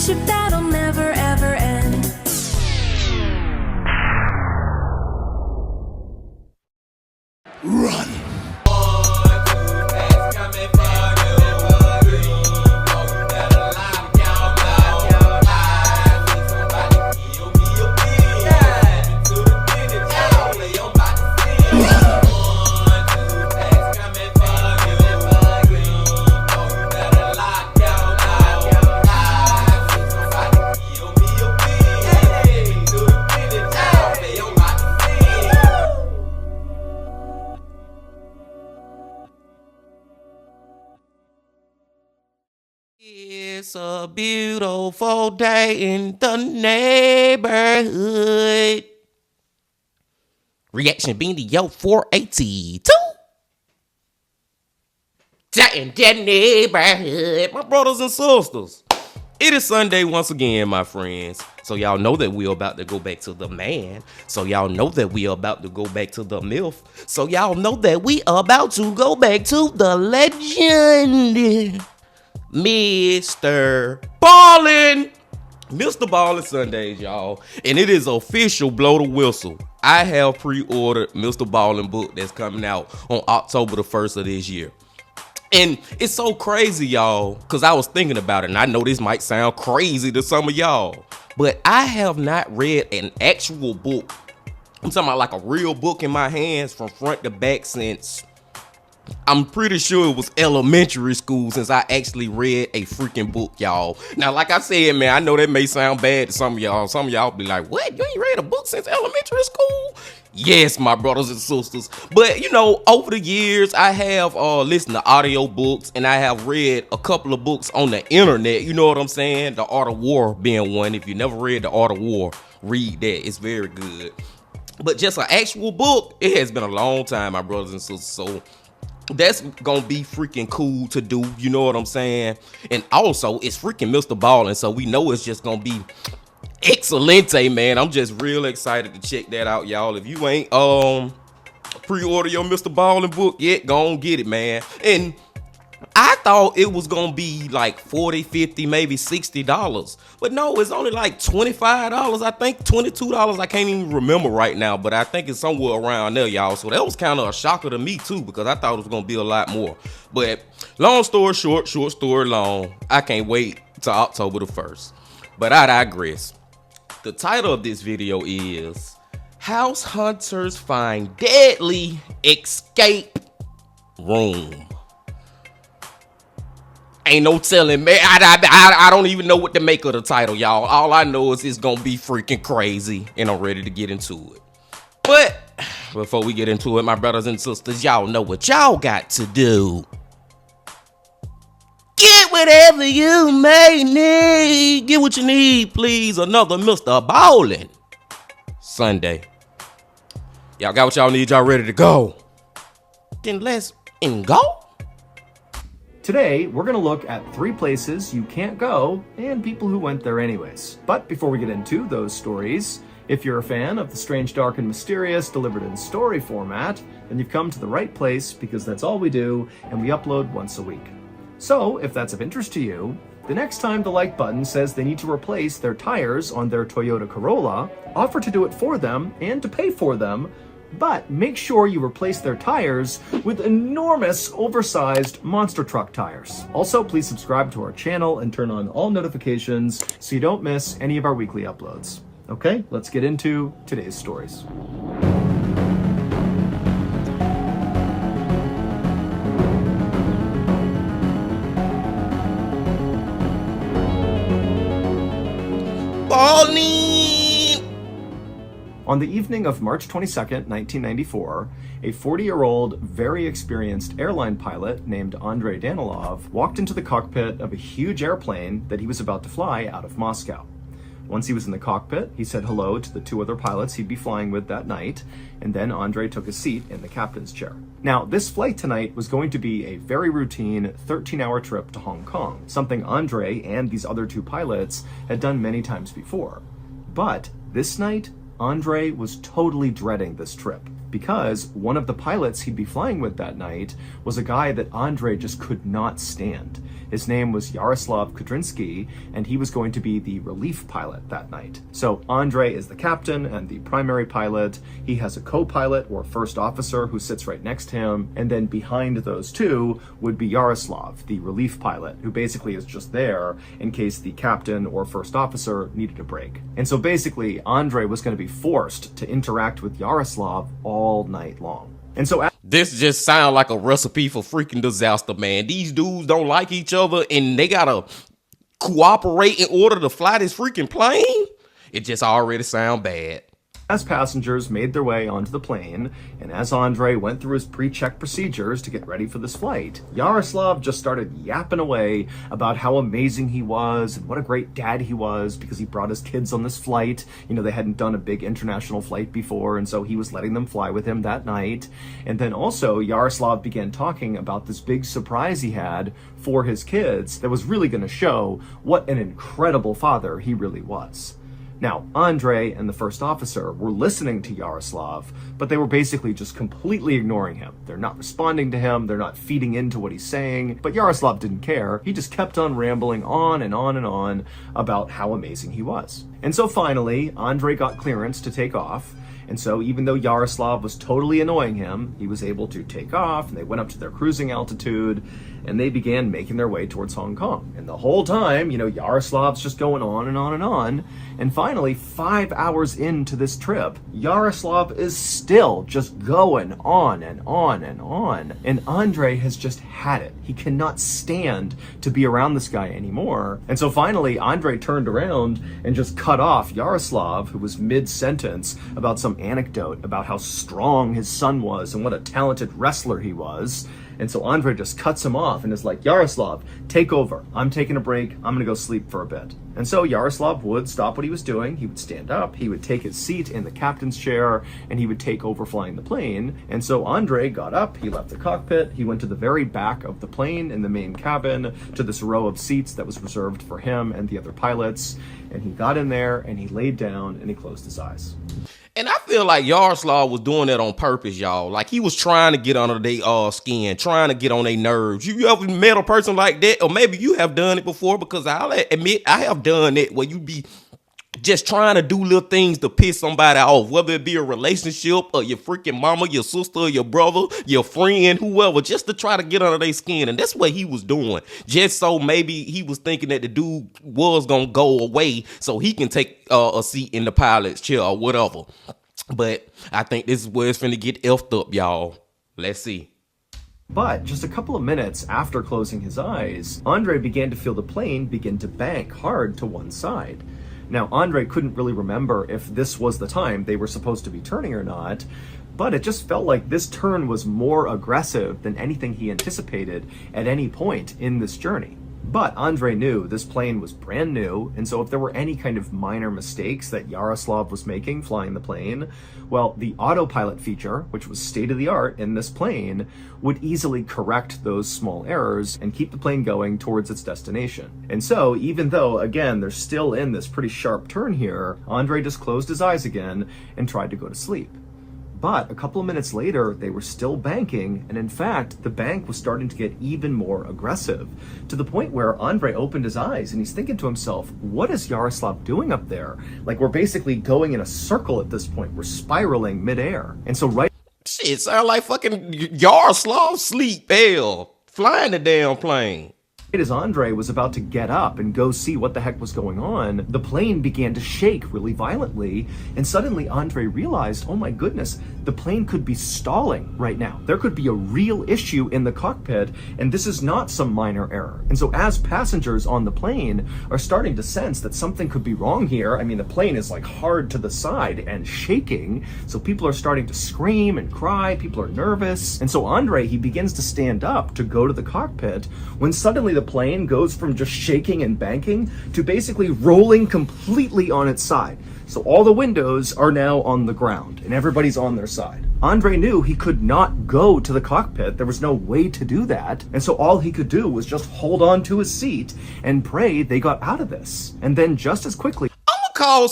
friendship that'll never ever end. Run! It's a beautiful day in the neighborhood. Reaction Beanie, yo, 482. In the neighborhood. My brothers and sisters. It is Sunday once again, my friends. So y'all know that we're about to go back to the man. So y'all know that we are about to go back to the MILF. So y'all know that we are about to go back to the legend. MrBallen. MrBallen Sundays, y'all. And it is official, blow the whistle. I have pre-ordered MrBallen book that's coming out on October the 1st of this year. And it's so crazy, y'all, because I was thinking about it, and I know this might sound crazy to some of y'all, but I have not read an actual book. I'm talking about like a real book in my hands from front to back since I'm pretty sure it was elementary school since I actually read a freaking book, y'all. Now, like I said, man, I know that may sound bad to some of y'all. Some of y'all be like, what? You ain't read a book since elementary school? Yes, my brothers and sisters. But, you know, over the years, I have listened to audio books, and I have read a couple of books on the internet. You know what I'm saying? The Art of War being one. If you never read The Art of War, read that. It's very good. But just an actual book, it has been a long time, my brothers and sisters. So that's gonna be freaking cool to do, you know what I'm saying? And also, it's freaking MrBallen, so we know it's just gonna be excelente, man. I'm just real excited to check that out, y'all. If you ain't pre-order your MrBallen book yet, go on get it, man. And I thought it was gonna be like 40, 50, maybe $60. But no, it's only like $25, I think $22. I can't even remember right now, but I think it's somewhere around there, y'all. So that was kind of a shocker to me too, because I thought it was gonna be a lot more. But long story short, short story long, I can't wait till October the 1st. But I digress. The title of this video is House Hunters Find Deadly Escape Room. Ain't no telling, man. I don't even know what to make of the title, y'all. All I know is it's gonna be freaking crazy, and I'm ready to get into it. But before we get into it, my brothers and sisters, y'all know what y'all got to do. Get whatever you may need. Get what you need, please. Another MrBallen Sunday. Y'all got what y'all need. Y'all ready to go? Then let's go. Today, we're going to look at 3 places you can't go and people who went there anyways. But before we get into those stories, if you're a fan of the strange, dark, and mysterious delivered in story format, then you've come to the right place because that's all we do and we upload once a week. So, if that's of interest to you, the next time the like button says they need to replace their tires on their Toyota Corolla, offer to do it for them and to pay for them, but make sure you replace their tires with enormous, oversized monster truck tires. Also, please subscribe to our channel and turn on all notifications so you don't miss any of our weekly uploads. Okay, let's get into today's stories. Balling. On the evening of March 22nd, 1994, a 40-year-old, very experienced airline pilot named Andrei Danilov walked into the cockpit of a huge airplane that he was about to fly out of Moscow. Once he was in the cockpit, he said hello to the 2 other pilots he'd be flying with that night, and then Andrei took a seat in the captain's chair. Now, this flight tonight was going to be a very routine 13-hour trip to Hong Kong, something Andrei and these other 2 pilots had done many times before. But this night, Andrei was totally dreading this trip because one of the pilots he'd be flying with that night was a guy that Andrei just could not stand. His name was Yaroslav Kudrinsky, and he was going to be the relief pilot that night. So Andrei is the captain and the primary pilot. He has a co-pilot or first officer who sits right next to him, and then behind those two would be Yaroslav, the relief pilot, who basically is just there in case the captain or first officer needed a break. And so basically, Andrei was going to be forced to interact with Yaroslav all night long. And so this just sounds like a recipe for freaking disaster, man. These dudes don't like each other and they gotta cooperate in order to fly this freaking plane. It just already sounds bad. As passengers made their way onto the plane, and as Andrei went through his pre-check procedures to get ready for this flight, Yaroslav just started yapping away about how amazing he was and what a great dad he was because he brought his kids on this flight. You know, they hadn't done a big international flight before, and so he was letting them fly with him that night. And then also, Yaroslav began talking about this big surprise he had for his kids that was really going to show what an incredible father he really was. Now, Andrei and the first officer were listening to Yaroslav, but they were basically just completely ignoring him. They're not responding to him, they're not feeding into what he's saying, but Yaroslav didn't care. He just kept on rambling on and on and on about how amazing he was. And so finally, Andrei got clearance to take off. And so even though Yaroslav was totally annoying him, he was able to take off, and they went up to their cruising altitude, and they began making their way towards Hong Kong. And the whole time, you know, Yaroslav's just going on and on and on. And finally, 5 hours into this trip, Yaroslav is still just going on and on and on. And Andrei has just had it. He cannot stand to be around this guy anymore. And so finally, Andrei turned around and just cut off Yaroslav, who was mid-sentence about some anecdote about how strong his son was and what a talented wrestler he was. And so Andrei just cuts him off and is like, Yaroslav, take over. I'm taking a break. I'm going to go sleep for a bit. And so Yaroslav would stop what he was doing. He would stand up. He would take his seat in the captain's chair, and he would take over flying the plane. And so Andrei got up. He left the cockpit. He went to the very back of the plane in the main cabin to this row of seats that was reserved for him and the other pilots. And he got in there, and he laid down, and he closed his eyes. And I feel like Yaroslav was doing that on purpose, y'all. Like he was trying to get under their skin, trying to get on their nerves. You ever met a person like that? Or maybe you have done it before, because I'll admit I have done it, where you be just trying to do little things to piss somebody off, whether it be a relationship or your freaking mama, your sister, your brother, your friend, whoever, just to try to get under their skin. And that's what he was doing. Just so maybe he was thinking that the dude was going to go away so he can take a seat in the pilot's chair or whatever. But I think this is where it's finna get effed up, y'all. Let's see. But just a couple of minutes after closing his eyes, Andrei began to feel the plane begin to bank hard to one side. Now, Andrei couldn't really remember if this was the time they were supposed to be turning or not, but it just felt like this turn was more aggressive than anything he anticipated at any point in this journey. But Andrei knew this plane was brand new, and so if there were any kind of minor mistakes that Yaroslav was making flying the plane, well, the autopilot feature, which was state-of-the-art in this plane, would easily correct those small errors and keep the plane going towards its destination. And so, even though, again, they're still in this pretty sharp turn here, Andrei just closed his eyes again and tried to go to sleep. But a couple of minutes later, they were still banking, and in fact, the bank was starting to get even more aggressive, to the point where Andrei opened his eyes and he's thinking to himself, what is Yaroslav doing up there? Like, we're basically going in a circle at this point. We're spiraling midair. And so Shit, sound like fucking Yaroslav sleep, hell, flying the damn plane. as Andrei was about to get up and go see what the heck was going on, the plane began to shake really violently, and suddenly Andrei realized, oh my goodness, the plane could be stalling right now. There could be a real issue in the cockpit, and this is not some minor error. And so as passengers on the plane are starting to sense that something could be wrong here, I mean, the plane is like hard to the side and shaking, so people are starting to scream and cry, people are nervous. And so Andrei, he begins to stand up to go to the cockpit, when suddenly the plane goes from just shaking and banking to basically rolling completely on its side. So all the windows are now on the ground and everybody's on their side. Andrei knew he could not go to the cockpit. There was no way to do that. And so all he could do was just hold on to his seat and pray they got out of this. And then just as quickly, I'm gonna call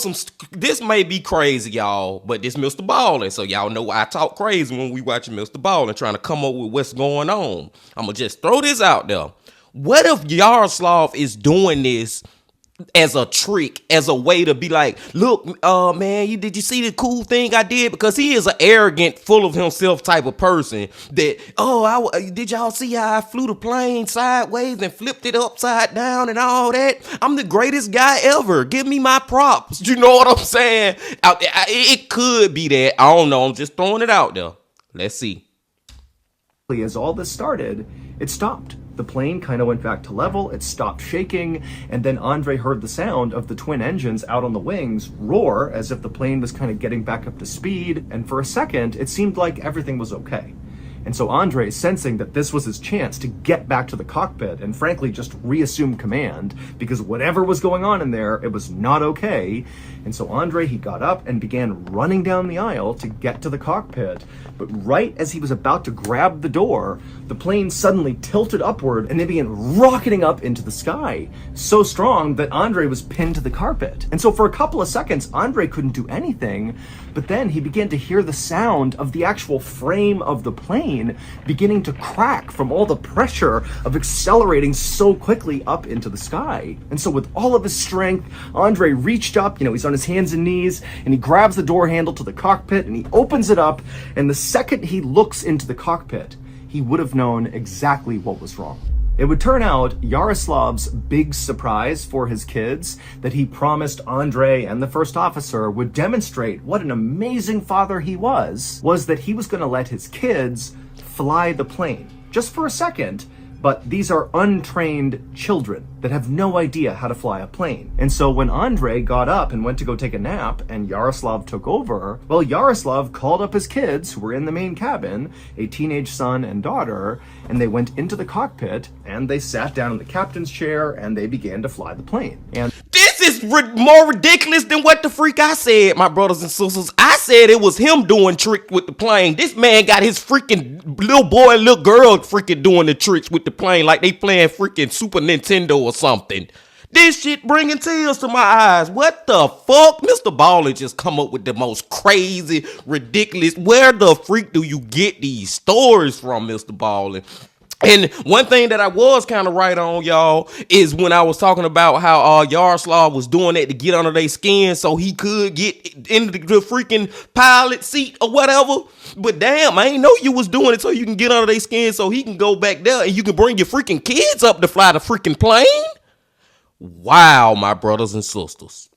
this may be crazy, y'all, but this Mr. Ballen, so y'all know I talk crazy when we watching Mr. Ballen, trying to come up with what's going on. I'm going to just throw this out there. What if Yaroslav is doing this as a trick, as a way to be like, look, man, did you see the cool thing I did? Because he is an arrogant, full of himself type of person that, did y'all see how I flew the plane sideways and flipped it upside down and all that? I'm the greatest guy ever. Give me my props. You know what I'm saying? It could be that. I don't know. I'm just throwing it out there. Let's see. As all this started, it stopped. The plane kind of went back to level, it stopped shaking, and then Andre heard the sound of the twin engines out on the wings roar as if the plane was kind of getting back up to speed, and for a second, it seemed like everything was okay. And so Andre, sensing that this was his chance to get back to the cockpit and frankly just reassume command, because whatever was going on in there, it was not okay. And so Andre, he got up and began running down the aisle to get to the cockpit. But right as he was about to grab the door, the plane suddenly tilted upward and they began rocketing up into the sky, so strong that Andre was pinned to the carpet. And so for a couple of seconds, Andre couldn't do anything, but then he began to hear the sound of the actual frame of the plane beginning to crack from all the pressure of accelerating so quickly up into the sky. And so with all of his strength, Andre reached up, he's on his hands and knees, and he grabs the door handle to the cockpit and he opens it up, and the second he looks into the cockpit, he would have known exactly what was wrong. It would turn out Yaroslav's big surprise for his kids, that he promised Andre and the first officer would demonstrate what an amazing father he was that he was going to let his kids fly the plane, just for a second. But these are untrained children that have no idea how to fly a plane. And so when Andre got up and went to go take a nap and Yaroslav took over, well, Yaroslav called up his kids who were in the main cabin, a teenage son and daughter, and they went into the cockpit and they sat down in the captain's chair and they began to fly the plane. And this is more ridiculous than what the freak I said, my brothers and sisters. I said it was him doing tricks with the plane. This man got his freaking little boy and little girl freaking doing the tricks with the plane like they playing freaking Super Nintendo or something. This shit bringing tears to my eyes. What the fuck? Mr. Ballen just come up with the most crazy, ridiculous. Where the freak do you get these stories from, Mr. Ballen? And one thing that I was kind of right on, y'all, is when I was talking about how Yaroslav was doing that to get under their skin so he could get into the freaking pilot seat or whatever. But damn, I ain't know you was doing it so you can get under their skin so he can go back there and you can bring your freaking kids up to fly the freaking plane. Wow, my brothers and sisters.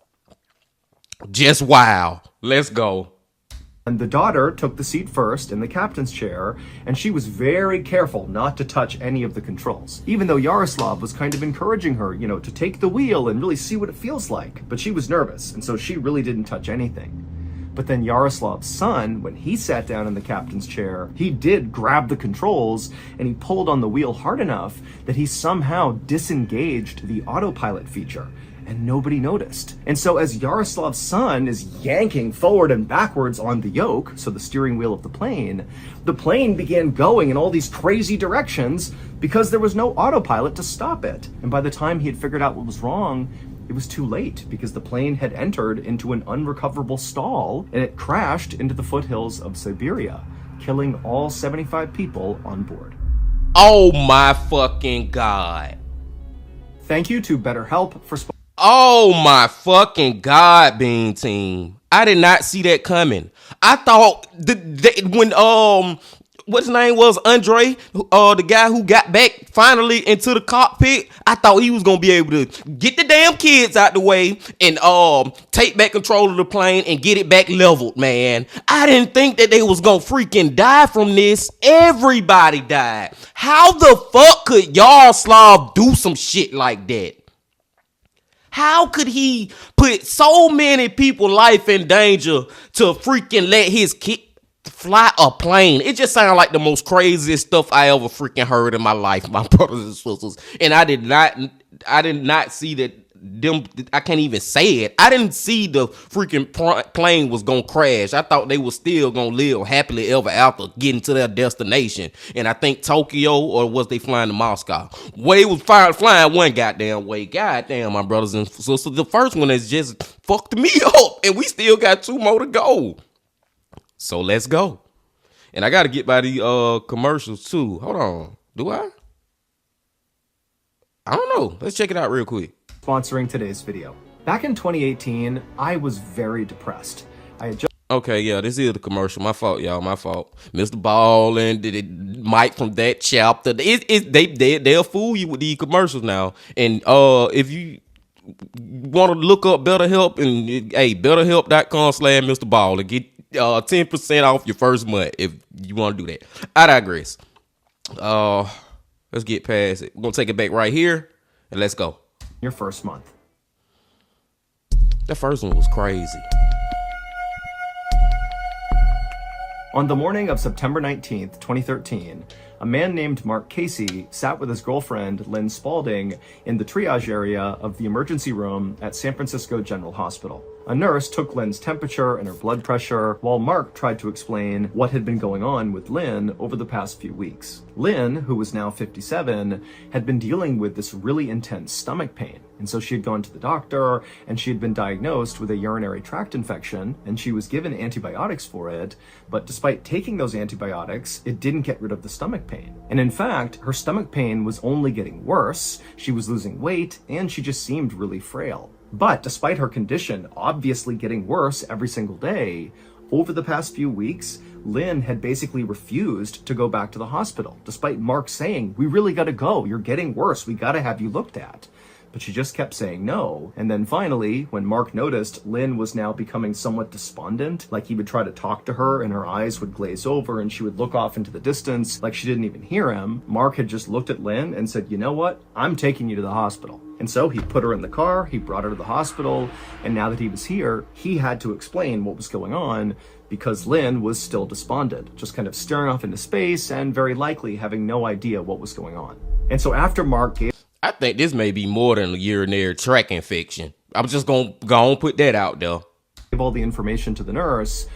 Just wow. Let's go. And the daughter took the seat first in the captain's chair, and she was very careful not to touch any of the controls, even though Yaroslav was kind of encouraging her, to take the wheel and really see what it feels like. But she was nervous, and so she really didn't touch anything. But then Yaroslav's son, when he sat down in the captain's chair, he did grab the controls, and he pulled on the wheel hard enough that he somehow disengaged the autopilot feature. And nobody noticed. And so as Yaroslav's son is yanking forward and backwards on the yoke, so the steering wheel of the plane began going in all these crazy directions because there was no autopilot to stop it. And by the time he had figured out what was wrong, it was too late because the plane had entered into an unrecoverable stall and it crashed into the foothills of Siberia, killing all 75 people on board. Oh my fucking God. Thank you to BetterHelp for Oh my fucking God, Bean Team. I did not see that coming. I thought when what his name was, Andre, the guy who got back finally into the cockpit, I thought he was gonna be able to get the damn kids out the way and take back control of the plane and get it back leveled, man. I didn't think that they was gonna freaking die from this. Everybody died. How the fuck could Yaroslav do some shit like that? How could he put so many people's life in danger to freaking let his kid fly a plane? It just sounded like the most craziest stuff I ever freaking heard in my life, my brothers and sisters. And I did not see that them. I can't even say it. I didn't see the freaking plane was gonna crash. I thought they were still gonna live happily ever after getting to their destination. And I think Tokyo, or was they flying to Moscow? Way was flying one goddamn way. Goddamn, my brothers and sisters. The first one has just fucked me up, and we still got 2 more to go. So let's go. And I got to get by the commercials too. Hold on. Do I? I don't know. Let's check it out real quick. Sponsoring today's video. Back in 2018, I was very depressed. I had just Okay, yeah, this is the commercial. My fault, y'all. My fault. MrBallen, did it? Mike from that chapter. They'll fool you with these commercials now. And if you want to look up BetterHelp, and hey, BetterHelp.com/MrBallen, get 10% off your first month if you want to do that. I digress. Let's get past it. We're gonna take it back right here, and let's go. your first month. That first one was crazy. On the morning of September 19th, 2013, a man named Mark Casey sat with his girlfriend, Lynn Spalding, in the triage area of the emergency room at San Francisco General Hospital. A nurse took Lynn's temperature and her blood pressure, while Mark tried to explain what had been going on with Lynn over the past few weeks. Lynn, who was now 57, had been dealing with this really intense stomach pain. And so she had gone to the doctor, and she had been diagnosed with a urinary tract infection, and she was given antibiotics for it. But despite taking those antibiotics, it didn't get rid of the stomach pain. And in fact, her stomach pain was only getting worse. She was losing weight, and she just seemed really frail. But despite her condition obviously getting worse every single day, over the past few weeks, Lynn had basically refused to go back to the hospital, despite Mark saying, "We really gotta go, you're getting worse, we gotta have you looked at." But she just kept saying no. And then finally, when Mark noticed Lynn was now becoming somewhat despondent, like he would try to talk to her and her eyes would glaze over and she would look off into the distance like she didn't even hear him, Mark had just looked at Lynn and said, "You know what? I'm taking you to the hospital." And so he put her in the car, he brought her to the hospital, and now that he was here, he had to explain what was going on because Lynn was still despondent, just kind of staring off into space and very likely having no idea what was going on. And so after Mark gave I think this may be more than a urinary tract infection. I'm just gonna go and put that out there. all the information to the nurse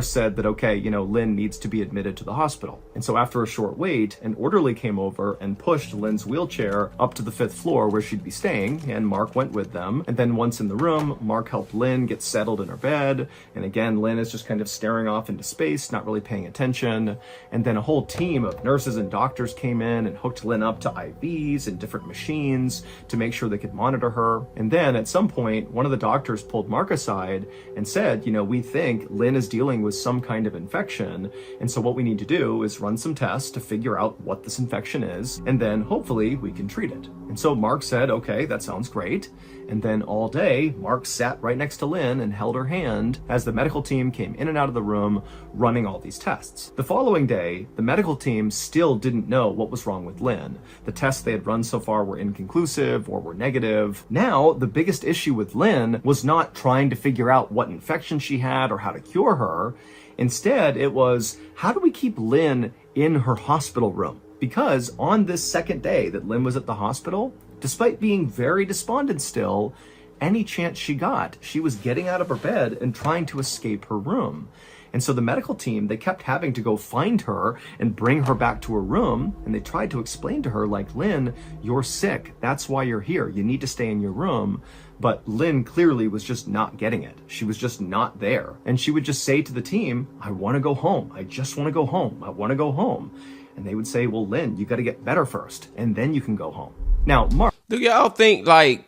said that, okay, Lynn needs to be admitted to the hospital. And so after a short wait, an orderly came over and pushed Lynn's wheelchair up to the 5th floor where she'd be staying, and Mark went with them. And then once in the room, Mark helped Lynn get settled in her bed. And again, Lynn is just kind of staring off into space, not really paying attention. And then a whole team of nurses and doctors came in and hooked Lynn up to IVs and different machines to make sure they could monitor her. And then at some point, one of the doctors pulled Mark aside and said, we think Lynn is dealing with some kind of infection, and so what we need to do is run some tests to figure out what this infection is, and then hopefully we can treat it. And so Mark said, okay, that sounds great. And then all day, Mark sat right next to Lynn and held her hand as the medical team came in and out of the room running all these tests. The following day, the medical team still didn't know what was wrong with Lynn. The tests they had run so far were inconclusive or were negative. Now, the biggest issue with Lynn was not trying to figure out what infection she had or how to cure her. Instead, it was, how do we keep Lynn in her hospital room? Because on this second day that Lynn was at the hospital, despite being very despondent still, any chance she got, she was getting out of her bed and trying to escape her room. And so the medical team, they kept having to go find her and bring her back to her room. And they tried to explain to her, like, Lynn, you're sick. That's why you're here. You need to stay in your room. But Lynn clearly was just not getting it. She was just not there. And she would just say to the team, I want to go home. I just want to go home. I want to go home. And they would say, well, Lynn, you got to get better first, and then you can go home. Now, Mark, do y'all think, like,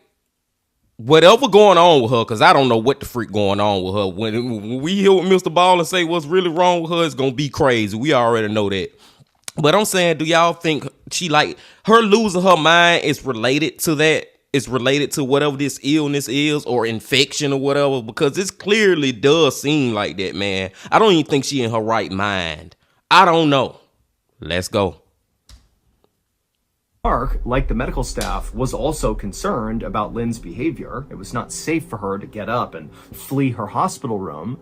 whatever going on with her, because I don't know what the freak going on with her. When we hear what MrBallen say what's really wrong with her, it's going to be crazy. We already know that. But I'm saying, do y'all think she, like, her losing her mind is related to that? It's related to whatever this illness is or infection or whatever? Because this clearly does seem like that, man. I don't even think she in her right mind. I don't know. Let's go. Mark, like the medical staff, was also concerned about Lynn's behavior. It was not safe for her to get up and flee her hospital room.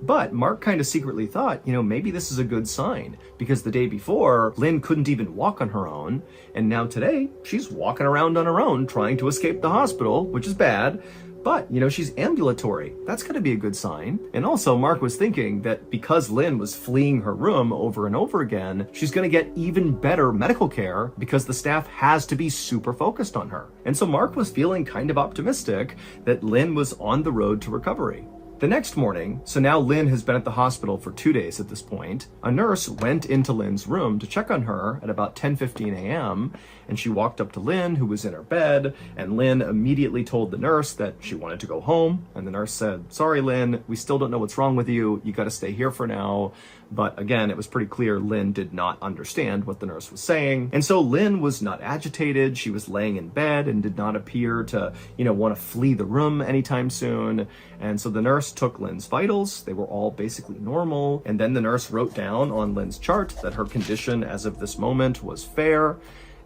But Mark kind of secretly thought, maybe this is a good sign, because the day before, Lynn couldn't even walk on her own, and now today, she's walking around on her own trying to escape the hospital, which is bad. But, she's ambulatory. That's going to be a good sign. And also, Mark was thinking that because Lynn was fleeing her room over and over again, she's going to get even better medical care because the staff has to be super focused on her. And so Mark was feeling kind of optimistic that Lynn was on the road to recovery. The next morning, so now Lynn has been at the hospital for 2 days at this point, a nurse went into Lynn's room to check on her at about 10:15 a.m., and she walked up to Lynn, who was in her bed, and Lynn immediately told the nurse that she wanted to go home, and the nurse said, "Sorry, Lynn, we still don't know what's wrong with you. You got to stay here for now." But again, it was pretty clear Lynn did not understand what the nurse was saying. And so Lynn was not agitated. She was laying in bed and did not appear to, want to flee the room anytime soon. And so the nurse took Lynn's vitals. They were all basically normal. And then the nurse wrote down on Lynn's chart that her condition as of this moment was fair.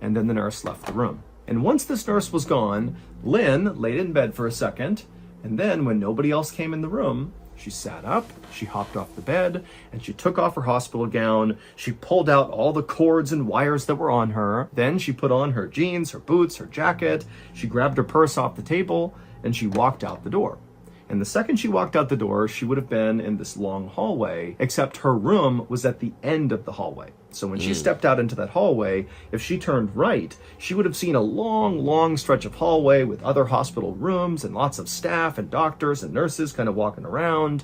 And then the nurse left the room. And once this nurse was gone, Lynn laid in bed for a second. And then when nobody else came in the room, she sat up, she hopped off the bed, and she took off her hospital gown. She pulled out all the cords and wires that were on her. Then she put on her jeans, her boots, her jacket. She grabbed her purse off the table, and she walked out the door. And the second she walked out the door, she would have been in this long hallway, except her room was at the end of the hallway. So when she stepped out into that hallway, if she turned right, she would have seen a long, long stretch of hallway with other hospital rooms and lots of staff and doctors and nurses kind of walking around.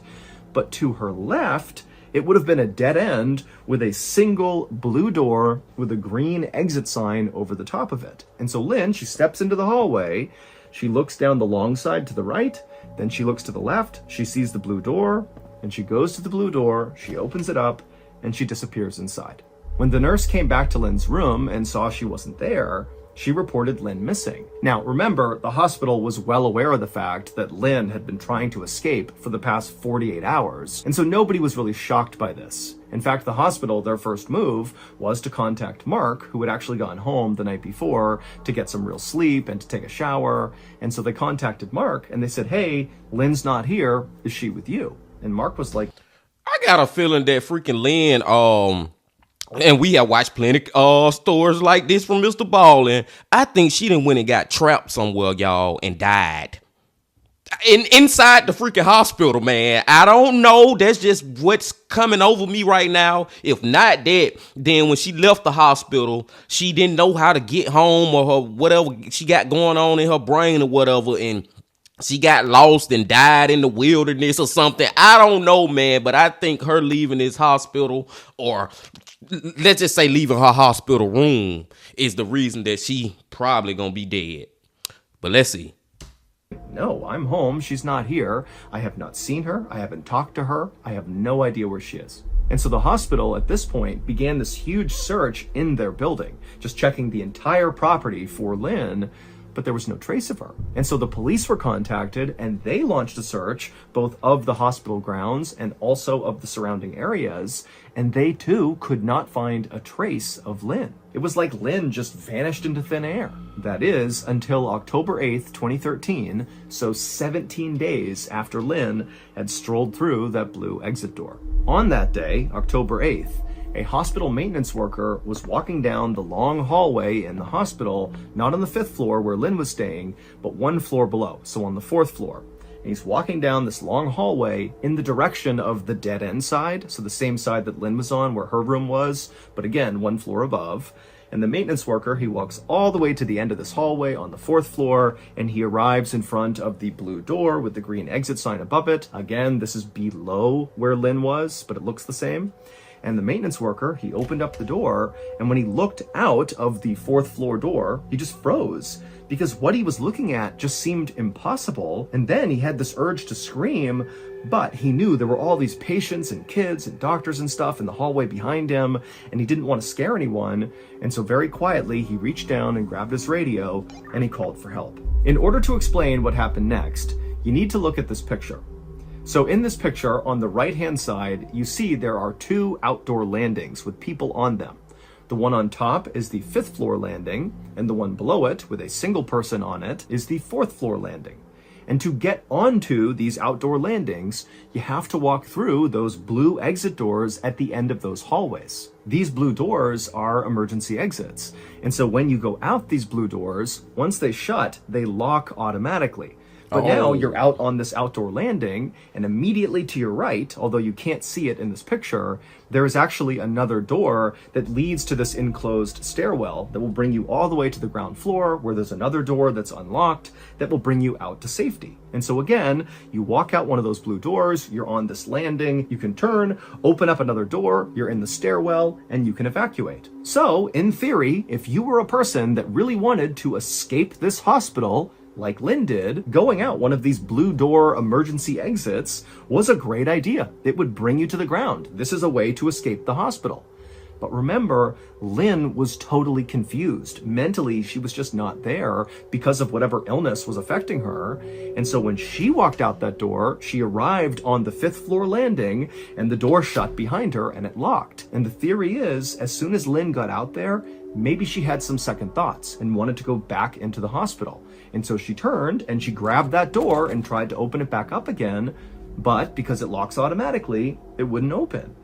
But to her left, it would have been a dead end with a single blue door with a green exit sign over the top of it. And so Lynn, she steps into the hallway, she looks down the long side to the right, then she looks to the left, she sees the blue door, and she goes to the blue door, she opens it up, and she disappears inside. When the nurse came back to Lynn's room and saw she wasn't there, she reported Lynn missing. Now, remember, the hospital was well aware of the fact that Lynn had been trying to escape for the past 48 hours, and so nobody was really shocked by this. In fact, the hospital, their first move was to contact Mark, who had actually gone home the night before to get some real sleep and to take a shower. And so they contacted Mark and they said, "Hey, Lynn's not here. Is she with you?" And Mark was like, I got a feeling that freaking Lynn, and we have watched plenty stories like this from MrBallen. I think she done went and got trapped somewhere, y'all, and died. Inside the freaking hospital, man. I don't know. That's just what's coming over me right now. If not that, then when she left the hospital, she didn't know how to get home or her whatever she got going on in her brain or whatever, and she got lost and died in the wilderness or something. I don't know, man, but I think her leaving this hospital, or let's just say leaving her hospital room, is the reason that she probably gonna be dead. But let's see. "No, I'm home. She's not here. I have not seen her. I haven't talked to her. I have no idea where she is." And so the hospital at this point began this huge search in their building, just checking the entire property for Lynn, but there was no trace of her. And so the police were contacted and they launched a search both of the hospital grounds and also of the surrounding areas, and they too could not find a trace of Lynn. It was like Lynn just vanished into thin air. That is, until October 8th, 2013, so 17 days after Lynn had strolled through that blue exit door. On that day, October 8th, a hospital maintenance worker was walking down the long hallway in the hospital, not on the 5th floor where Lynn was staying, but one floor below, so on the 4th floor. And he's walking down this long hallway in the direction of the dead end side, so the same side that Lynn was on where her room was, but again, one floor above. And the maintenance worker, he walks all the way to the end of this hallway on the 4th floor, and he arrives in front of the blue door with the green exit sign above it. Again, this is below where Lynn was, but it looks the same. And the maintenance worker, he opened up the door, and when he looked out of the 4th floor door, he just froze, because what he was looking at just seemed impossible. And then he had this urge to scream, but he knew there were all these patients and kids and doctors and stuff in the hallway behind him, and he didn't want to scare anyone. And so very quietly, he reached down and grabbed his radio, and he called for help. In order to explain what happened next, you need to look at this picture. So in this picture, on the right-hand side, you see there are 2 outdoor landings with people on them. The one on top is the 5th floor landing, and the one below it, with a single person on it, is the 4th floor landing. And to get onto these outdoor landings, you have to walk through those blue exit doors at the end of those hallways. These blue doors are emergency exits. And so when you go out these blue doors, once they shut, they lock automatically. But now you're out on this outdoor landing, and immediately to your right, although you can't see it in this picture, there is actually another door that leads to this enclosed stairwell that will bring you all the way to the ground floor, where there's another door that's unlocked that will bring you out to safety. And so again, you walk out one of those blue doors, you're on this landing, you can turn, open up another door, you're in the stairwell, and you can evacuate. So, in theory, if you were a person that really wanted to escape this hospital, like Lynn did, going out one of these blue door emergency exits was a great idea. It would bring you to the ground. This is a way to escape the hospital. But remember, Lynn was totally confused. Mentally, she was just not there because of whatever illness was affecting her. And so when she walked out that door, she arrived on the 5th floor landing and the door shut behind her and it locked. And the theory is, as soon as Lynn got out there, maybe she had some second thoughts and wanted to go back into the hospital. And so she turned and she grabbed that door and tried to open it back up again, but because it locks automatically, it wouldn't open.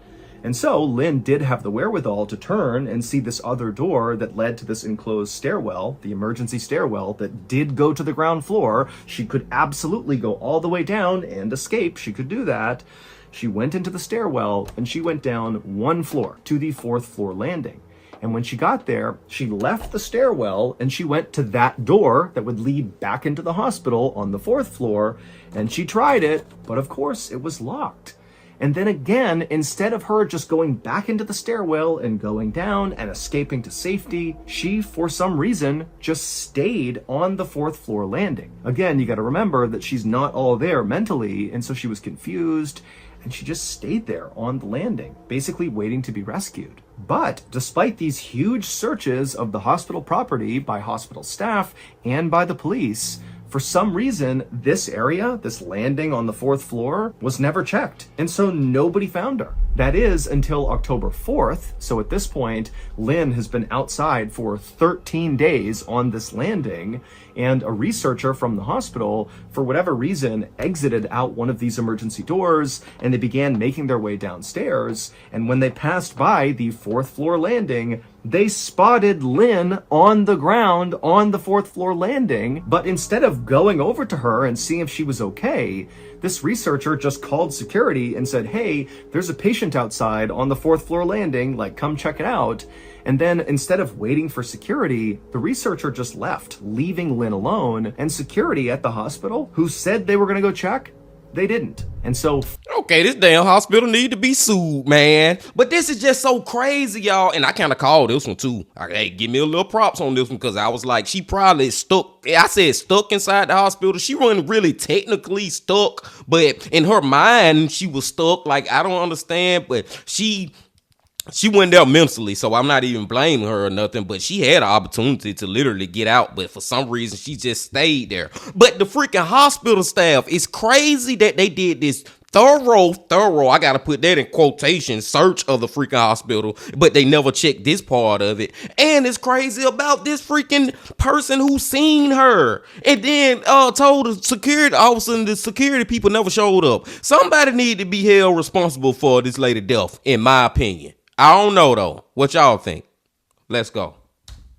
And so Lynn did have the wherewithal to turn and see this other door that led to this enclosed stairwell, the emergency stairwell that did go to the ground floor. She could absolutely go all the way down and escape. She could do that. She went into the stairwell and she went down one floor to the 4th floor landing. And when she got there, she left the stairwell and she went to that door that would lead back into the hospital on the 4th floor. And she tried it, but of course it was locked. And then again, instead of her just going back into the stairwell and going down and escaping to safety, she, for some reason, just stayed on the 4th floor landing. Again, you gotta remember that she's not all there mentally, and so she was confused, and she just stayed there on the landing, basically waiting to be rescued. But despite these huge searches of the hospital property by hospital staff and by the police, for some reason, this area, this landing on the 4th floor, was never checked. And so nobody found her. That is until October 4th. So at this point, Lynn has been outside for 13 days on this landing. And a researcher from the hospital, for whatever reason, exited out one of these emergency doors and they began making their way downstairs. And when they passed by the 4th floor landing, they spotted Lynn on the ground on the 4th floor landing. But instead of going over to her and seeing if she was okay, this researcher just called security and said, hey, there's a patient outside on the 4th floor landing, like, come check it out. And then instead of waiting for security, the researcher just left, leaving Lynn alone. And security at the hospital, who said they were going to go check, they didn't. And so, okay, this damn hospital need to be sued, man. But this is just so crazy, y'all. And I kind of called this one too. Hey, give me a little props on this one, because I was like, she probably stuck. I said stuck inside the hospital. She wasn't really technically stuck, but in her mind, she was stuck. Like, I don't understand, but she went there mentally, so I'm not even blaming her or nothing, but she had an opportunity to literally get out, but for some reason, she just stayed there. But the freaking hospital staff, it's crazy that they did this thorough, I gotta put that in quotation, search of the freaking hospital, but they never checked this part of it. And it's crazy about this freaking person who seen her and then told the security officer and the security people never showed up. Somebody need to be held responsible for this lady death, in my opinion. I don't know, though. What y'all think? Let's go.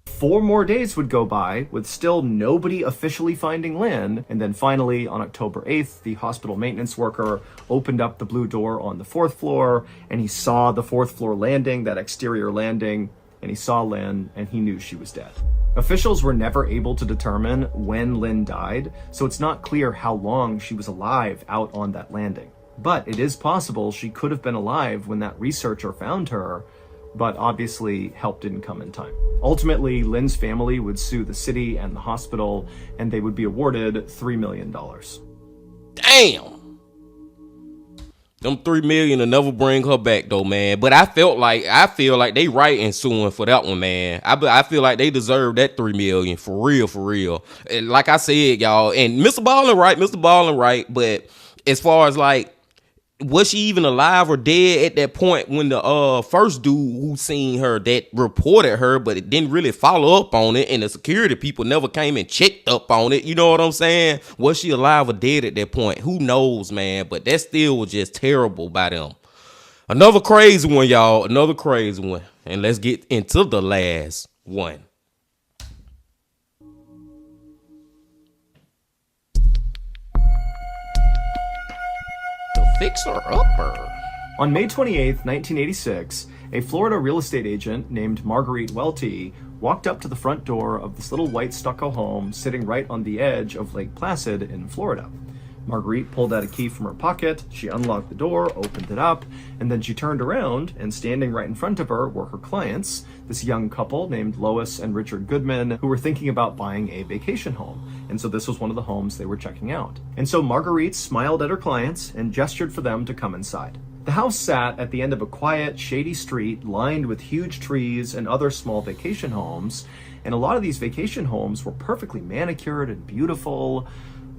4 more days would go by with still nobody officially finding Lynn. And then finally, on October 8th, the hospital maintenance worker opened up the blue door on the 4th floor, and he saw the 4th floor landing, that exterior landing, and he saw Lynn, and he knew she was dead. Officials were never able to determine when Lynn died, so it's not clear how long she was alive out on that landing. But it is possible she could have been alive when that researcher found her, but obviously help didn't come in time. Ultimately, Lynn's family would sue the city and the hospital, and they would be awarded $3 million. Damn! Them $3 million will never bring her back, though, man. But I feel like they right in suing for that one, man. I feel like they deserve that $3 million, for real. And like I said, y'all, and Mr. Ballen right, but as far as like, was she even alive or dead at that point when the first dude who seen her that reported her, but it didn't really follow up on it, and the security people never came and checked up on it? You know what I'm saying? Was she alive or dead at that point? Who knows, man? But that still was just terrible by them. Another crazy one, y'all. Another crazy one. And let's get into the last one. Fixer-upper. On May 28th, 1986, a Florida real estate agent named Marguerite Welty walked up to the front door of this little white stucco home sitting right on the edge of Lake Placid in Florida. Marguerite pulled out a key from her pocket, she unlocked the door, opened it up, and then she turned around, and standing right in front of her were her clients, this young couple named Lois and Richard Goodman, who were thinking about buying a vacation home. And so this was one of the homes they were checking out. And so Marguerite smiled at her clients and gestured for them to come inside. The house sat at the end of a quiet, shady street lined with huge trees and other small vacation homes. And a lot of these vacation homes were perfectly manicured and beautiful.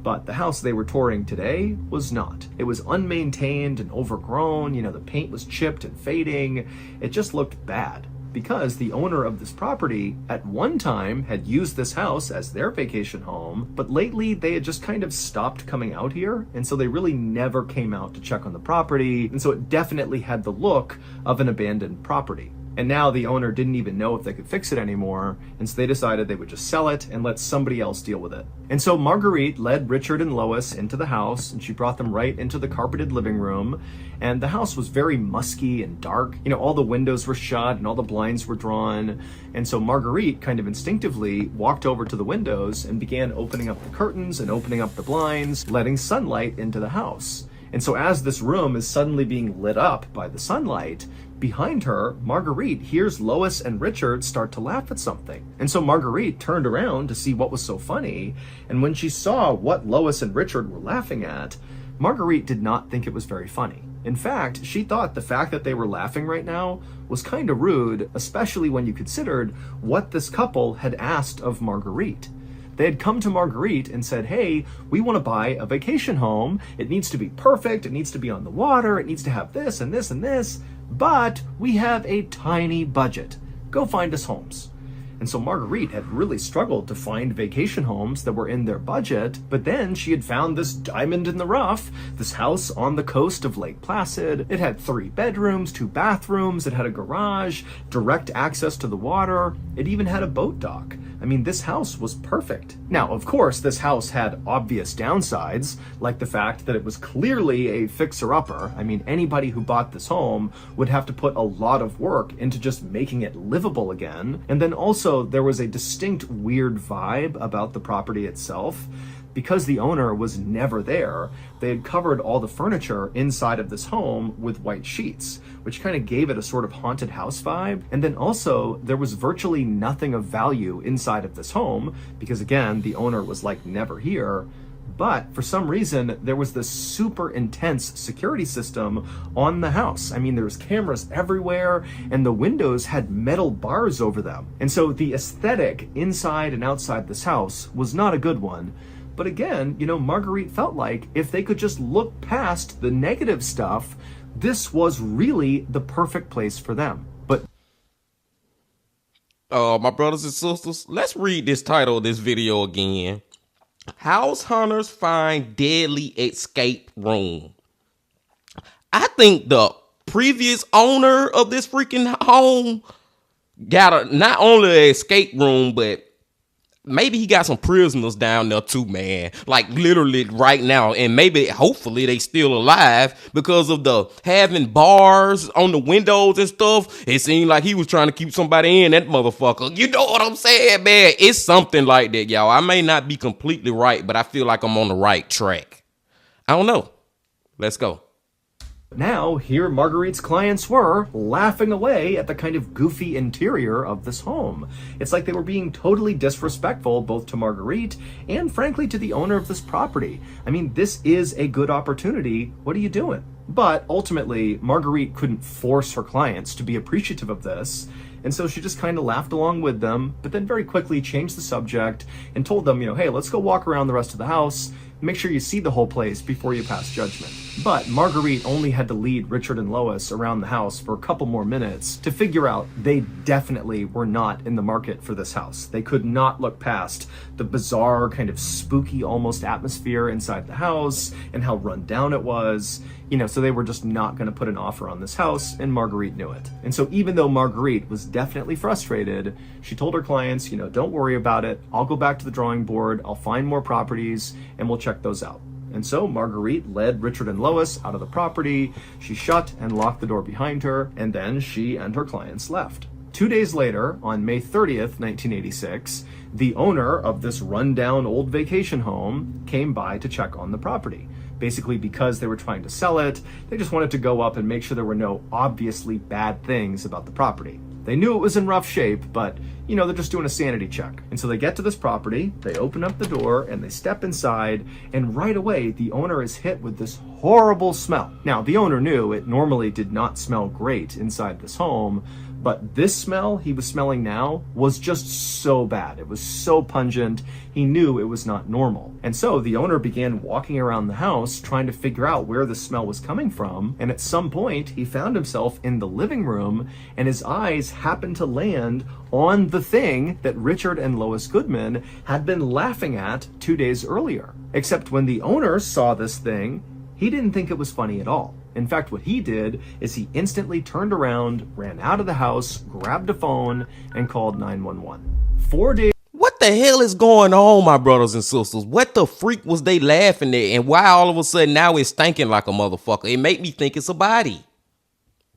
But the house they were touring today was not. It was unmaintained and overgrown. The paint was chipped and fading. It just looked bad because the owner of this property at one time had used this house as their vacation home, but lately they had just kind of stopped coming out here, and so they really never came out to check on the property, and so it definitely had the look of an abandoned property. And now the owner didn't even know if they could fix it anymore, and so they decided they would just sell it and let somebody else deal with it. And so Marguerite led Richard and Lois into the house, and she brought them right into the carpeted living room, and the house was very musky and dark. All the windows were shut and all the blinds were drawn, and so Marguerite kind of instinctively walked over to the windows and began opening up the curtains and opening up the blinds, letting sunlight into the house. And so as this room is suddenly being lit up by the sunlight, behind her, Marguerite hears Lois and Richard start to laugh at something. And so Marguerite turned around to see what was so funny, and when she saw what Lois and Richard were laughing at, Marguerite did not think it was very funny. In fact, she thought the fact that they were laughing right now was kind of rude, especially when you considered what this couple had asked of Marguerite. They had come to Marguerite and said, hey, we want to buy a vacation home. It needs to be perfect. It needs to be on the water. It needs to have this and this and this. But we have a tiny budget. Go find us homes. And so Marguerite had really struggled to find vacation homes that were in their budget, but then she had found this diamond in the rough, this house on the coast of Lake Placid. It had 3 bedrooms, 2 bathrooms, it had a garage, direct access to the water, it even had a boat dock. This house was perfect. Now, of course, this house had obvious downsides, like the fact that it was clearly a fixer-upper. Anybody who bought this home would have to put a lot of work into just making it livable again. And then also, there was a distinct weird vibe about the property itself. Because the owner was never there, they had covered all the furniture inside of this home with white sheets, which kind of gave it a sort of haunted house vibe. And then also, there was virtually nothing of value inside of this home, because again, the owner was like never here. But for some reason, there was this super intense security system on the house. There was cameras everywhere, and the windows had metal bars over them. And so the aesthetic inside and outside this house was not a good one. But again, Marguerite felt like if they could just look past the negative stuff, this was really the perfect place for them. But my brothers and sisters, let's read this title of this video again. House hunters find deadly escape room. I think the previous owner of this freaking home got not only an escape room, but maybe he got some prisoners down there too, man. Like literally right now. And maybe, hopefully, they still alive because of the having bars on the windows and stuff. It seemed like he was trying to keep somebody in, that motherfucker. You know what I'm saying, man? It's something like that, y'all. I may not be completely right, but I feel like I'm on the right track. I don't know. Let's go. now, here Marguerite's clients were, laughing away at the kind of goofy interior of this home. It's like they were being totally disrespectful both to Marguerite and, frankly, to the owner of this property. I mean, this is a good opportunity. What are you doing? But ultimately, Marguerite couldn't force her clients to be appreciative of this, and so she just kind of laughed along with them, but then very quickly changed the subject and told them, hey, let's go walk around the rest of the house. Make sure you see the whole place before you pass judgment. But Marguerite only had to lead Richard and Lois around the house for a couple more minutes to figure out they definitely were not in the market for this house. They could not look past the bizarre, kind of spooky almost atmosphere inside the house and how run down it was. So they were just not going to put an offer on this house, and Marguerite knew it. And so even though Marguerite was definitely frustrated, she told her clients, don't worry about it. I'll go back to the drawing board. I'll find more properties and we'll check those out. And so Marguerite led Richard and Lois out of the property. She shut and locked the door behind her, and then she and her clients left. 2 days later, on May 30th, 1986, the owner of this rundown old vacation home came by to check on the property. Basically, because they were trying to sell it, they just wanted to go up and make sure there were no obviously bad things about the property. They knew it was in rough shape, but they're just doing a sanity check. And so they get to this property, they open up the door, and they step inside, and right away, the owner is hit with this horrible smell. Now, the owner knew it normally did not smell great inside this home, but this smell he was smelling now was just so bad. It was so pungent, he knew it was not normal. And so the owner began walking around the house trying to figure out where the smell was coming from, and at some point he found himself in the living room, and his eyes happened to land on the thing that Richard and Lois Goodman had been laughing at 2 days earlier. Except when the owner saw this thing, he didn't think it was funny at all. In fact, what he did is he instantly turned around, ran out of the house, grabbed a phone, and called 911. 4 days. What the hell is going on, my brothers and sisters? What the freak was they laughing at? And why all of a sudden now it's stinking like a motherfucker? It made me think it's a body.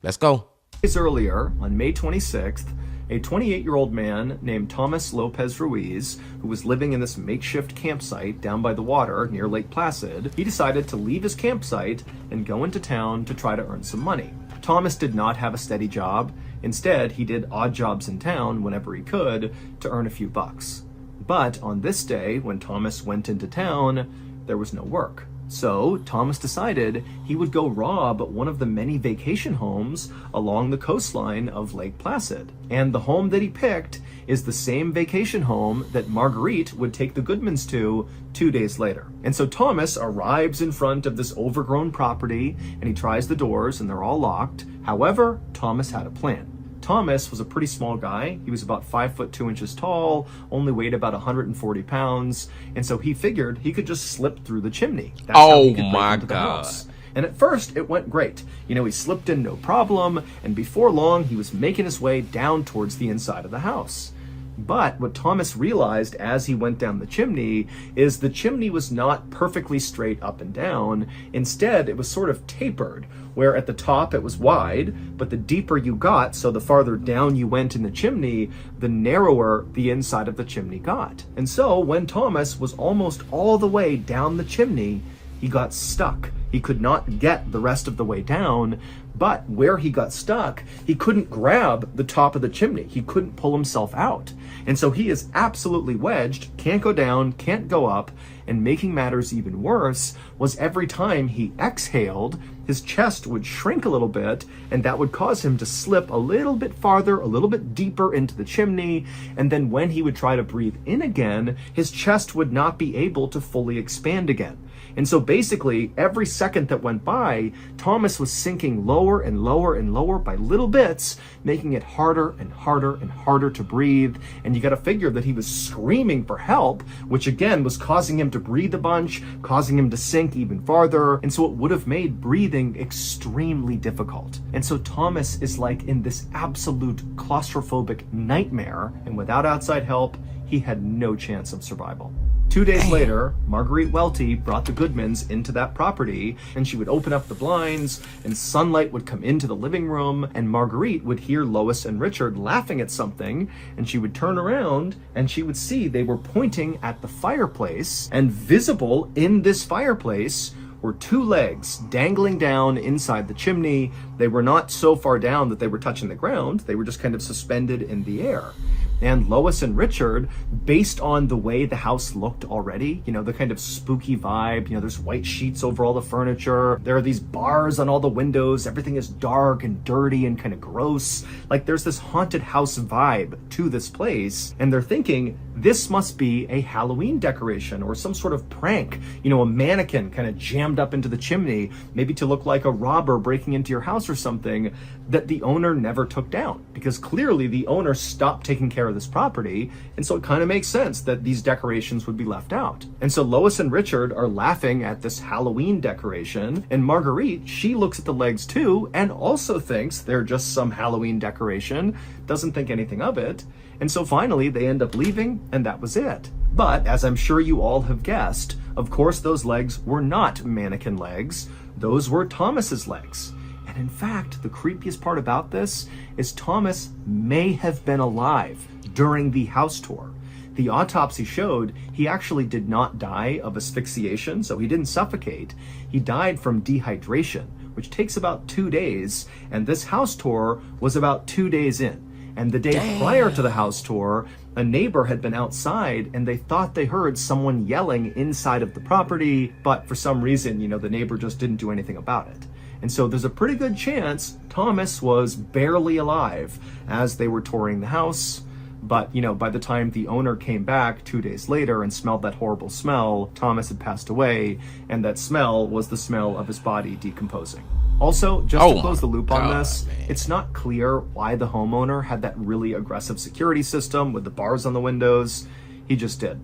Let's go. Days earlier, on May 26th, a 28-year-old man named Thomas Lopez Ruiz, who was living in this makeshift campsite down by the water near Lake Placid, he decided to leave his campsite and go into town to try to earn some money. Thomas did not have a steady job. Instead, he did odd jobs in town whenever he could to earn a few bucks. But on this day, when Thomas went into town, there was no work. So Thomas decided he would go rob one of the many vacation homes along the coastline of Lake Placid. And the home that he picked is the same vacation home that Marguerite would take the Goodmans to 2 days later. And so Thomas arrives in front of this overgrown property and he tries the doors and they're all locked. However, Thomas had a plan. Thomas was a pretty small guy. He was about 5 foot 2 inches tall, only weighed about 140 pounds. And so he figured he could just slip through the chimney. That's how he could break into the house. And at first it went great. He slipped in no problem. And before long, he was making his way down towards the inside of the house. But what Thomas realized as he went down the chimney is the chimney was not perfectly straight up and down. Instead, it was sort of tapered, where at the top it was wide, but the deeper you got, so the farther down you went in the chimney, the narrower the inside of the chimney got. And so when Thomas was almost all the way down the chimney, he got stuck. He could not get the rest of the way down, but where he got stuck, he couldn't grab the top of the chimney. He couldn't pull himself out. And so he is absolutely wedged, can't go down, can't go up, and making matters even worse was every time he exhaled, his chest would shrink a little bit, and that would cause him to slip a little bit farther, a little bit deeper into the chimney, and then when he would try to breathe in again, his chest would not be able to fully expand again. And so basically, every second that went by, Thomas was sinking lower and lower and lower by little bits, making it harder and harder and harder to breathe. And you got to figure that he was screaming for help, which again was causing him to breathe a bunch, causing him to sink even farther. And so it would have made breathing extremely difficult. And so Thomas is like in this absolute claustrophobic nightmare. And without outside help, he had no chance of survival. 2 days later, Marguerite Welty brought the Goodmans into that property, and she would open up the blinds, and sunlight would come into the living room, and Marguerite would hear Lois and Richard laughing at something, and she would turn around, and she would see they were pointing at the fireplace, and visible in this fireplace were two legs dangling down inside the chimney. They were not so far down that they were touching the ground. They were just kind of suspended in the air. And Lois and Richard, based on the way the house looked already, you know, the kind of spooky vibe, you know, there's white sheets over all the furniture, there are these bars on all the windows, everything is dark and dirty and kind of gross. Like there's this haunted house vibe to this place, and they're thinking this must be a Halloween decoration or some sort of prank, you know, a mannequin kind of jammed up into the chimney, maybe to look like a robber breaking into your house or something, that the owner never took down, because clearly the owner stopped taking care of this property, and so it kind of makes sense that these decorations would be left out. And so Lois and Richard are laughing at this Halloween decoration, and Marguerite, she looks at the legs too and also thinks they're just some Halloween decoration, doesn't think anything of it. And so finally they end up leaving, and that was it. But as I'm sure you all have guessed, of course those legs were not mannequin legs, those were Thomas's legs. And in fact, the creepiest part about this is Thomas may have been alive during the house tour. The autopsy showed he actually did not die of asphyxiation, so he didn't suffocate. He died from dehydration, which takes about 2 days, and this house tour was about 2 days in. And the day prior to the house tour, a neighbor had been outside and they thought they heard someone yelling inside of the property, but for some reason, you know, the neighbor just didn't do anything about it. And so there's a pretty good chance Thomas was barely alive as they were touring the house. But, you know, by the time the owner came back 2 days later and smelled that horrible smell, Thomas had passed away, and that smell was the smell of his body decomposing. Also, just to close the loop on this, it's not clear why the homeowner had that really aggressive security system with the bars on the windows. He just did.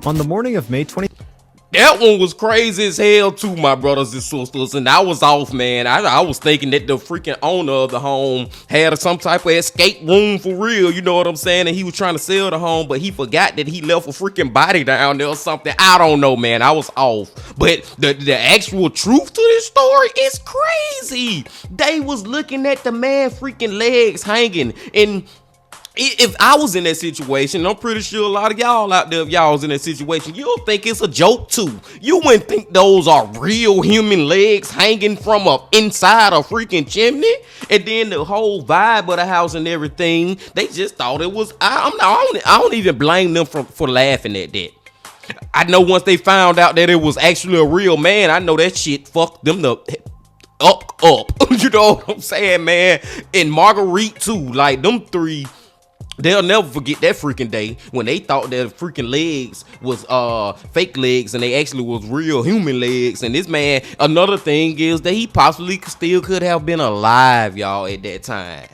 On the morning of May 20th, that one was crazy as hell too, my brothers and sisters, and I was off, man. I was thinking that the freaking owner of the home had some type of escape room for real, you know what I'm saying, and he was trying to sell the home, but he forgot that he left a freaking body down there or something. I don't know, man. I was off. But the actual truth to this story is crazy. They was looking at the man freaking legs hanging, and if I was in that situation, I'm pretty sure a lot of y'all out there, if y'all was in that situation, you'll think it's a joke too. You wouldn't think those are real human legs hanging from inside a freaking chimney. And then the whole vibe of the house and everything, they just thought it was. I don't even blame them for laughing at that. I know once they found out that it was actually a real man, I know that shit fucked them up. You know what I'm saying, man? And Marguerite too, like them three. They'll never forget that freaking day when they thought that freaking legs was fake legs and they actually was real human legs. And this man, another thing is that he possibly still could have been alive, y'all, at that time.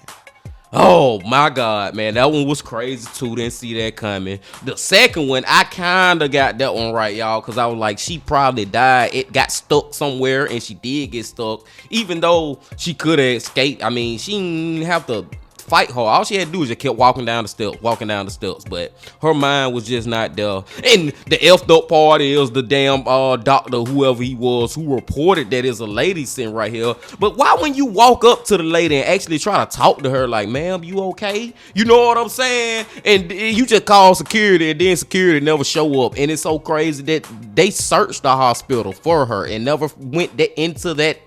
Oh my God, man, that one was crazy too. Didn't see that coming. The second one, I kind of got that one right, y'all, because I was like, she probably died. It got stuck somewhere, and she did get stuck, even though she could have escaped. I mean, she didn't have to fight her. All she had to do was just keep walking down the steps, but her mind was just not there. And the effed up part is the damn doctor, whoever he was, who reported that is a lady sitting right here. But why when you walk up to the lady and actually try to talk to her like, ma'am, you okay? You know what I'm saying? And you just call security, and then security never show up. And it's so crazy that they searched the hospital for her and never went into that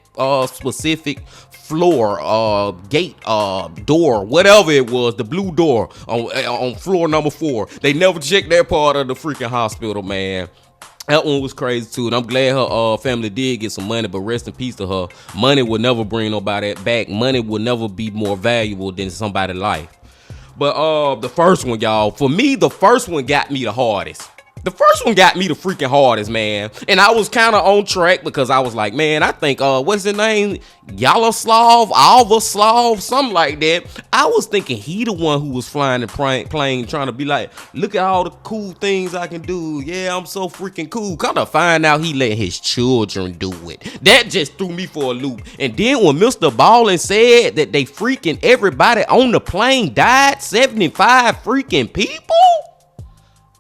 specific floor, gate, door, whatever it was, the blue door on floor number 4. They never checked that part of the freaking hospital, man. That one was crazy too, and I'm glad her family did get some money, but rest in peace to her. Money will never bring nobody back. Money will never be more valuable than somebody's life. But the first one, y'all, for me, the first one got me the hardest. The first one got me the freaking hardest, man. And I was kind of on track because I was like, man, I think, what's his name? Alva, something like that. I was thinking he the one who was flying the plane trying to be like, look at all the cool things I can do. Yeah, I'm so freaking cool. Come to find out he let his children do it. That just threw me for a loop. And then when MrBallen said that they freaking everybody on the plane died, 75 freaking people?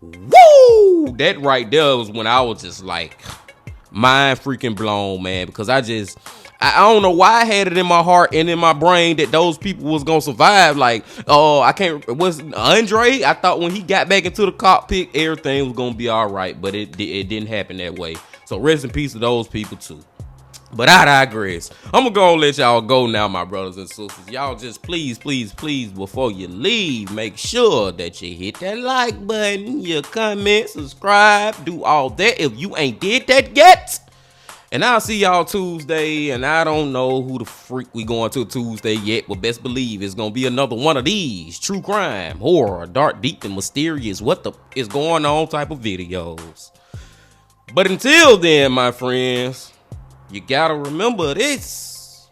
Woo! That right there was when I was just like, mind freaking blown, man, because I don't know why I had it in my heart and in my brain that those people was gonna survive. Like, was Andre? I thought when he got back into the cockpit, everything was gonna be all right, but it didn't happen that way. So rest in peace to those people too. But I digress. I'm gonna go and let y'all go now, my brothers and sisters. Y'all just please, before you leave, make sure that you hit that like button, you comment, subscribe, do all that if you ain't did that yet. And I'll see y'all Tuesday, and I don't know who the freak we going to Tuesday yet, but best believe it's gonna be another one of these true crime, horror, dark, deep, and mysterious, what the is going on type of videos. But until then, my friends, you gotta remember this.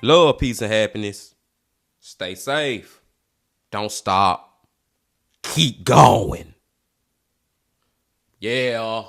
Love, peace, and happiness. Stay safe. Don't stop. Keep going. Yeah.